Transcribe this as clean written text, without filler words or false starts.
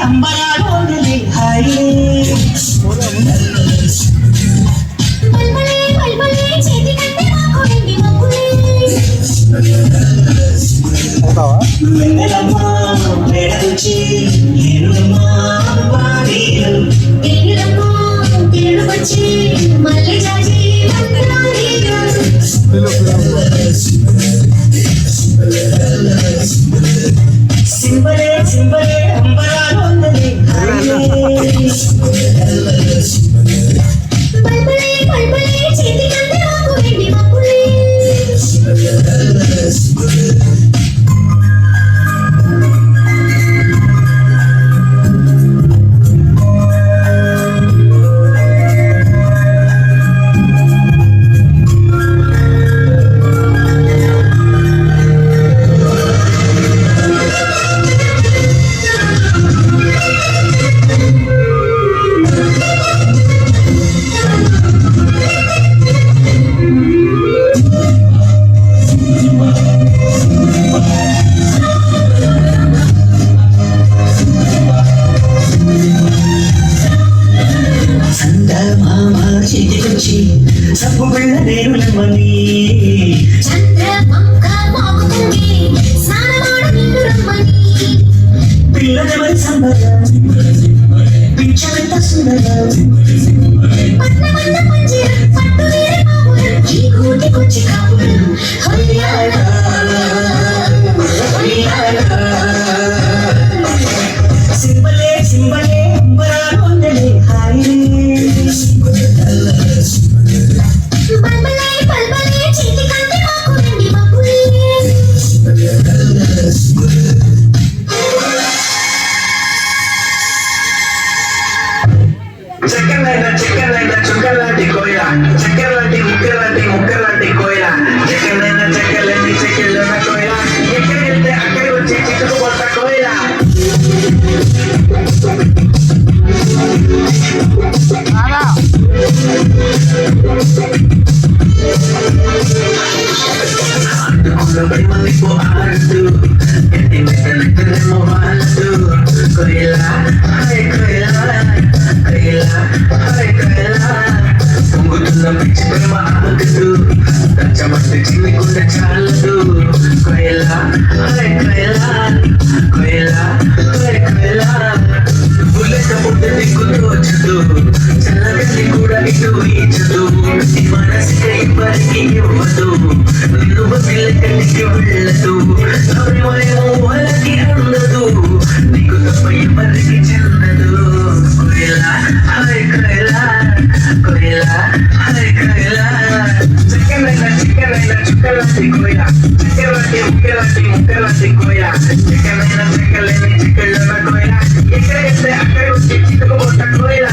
అంబరాలోని హాయి సింబలే సింబలే అంబరాలోని సబ్బు బిళ్ళ నేను నమ్మని పిల్లలెవరి సంబరం పిచ్చమెంత సుందరం కూటికొచ్చి కాపురం సింబలే సింబలే అంబరాలు ఉండలే హాయి చెక్కలైన చుక్కలాంటి కోయిల చెక్కలాంటి ముక్కలాంటి కోయిల చెక్కలైన చెక్కలేని చెక్కలున్న కోయిల ఎక్కడికి వెళ్తే అక్కడికి వచ్చి చిక్కుకుపోతా కోయిల ఆడుతూ ఎట్టి మెత్తనెక్కనేమో వాడుతూ కోయిల పొంగుతున్న పిచ్చి ప్రేమ ఆగదు దచ్చమట్టి చిన్నకుండా చాలదు కోయిల బుల్లెట్ పుట్ట దిక్కు తోచదు చల్లగల్లి కూడా ఇటు ఈచదు ఈ మనసుక ఇవ్వరికి ఇవ్వదు నిన్ను పిల్లకలికి వెళ్ళదు ఎవరిమయమో వాళ్ళకి అందదు నీకు తప్ప ఎవరికి చెందదు కోయిల చెక్కలైన చుక్కలాంటి కోయిల చెక్కలాంటి ముక్కలాంటి కోయిల చెక్కలైన చెక్కలేని చెక్కలున్న కోయిల ఎక్కడికెళ్తే అక్కడ వచ్చి చిక్కుకుపోతా కోయిల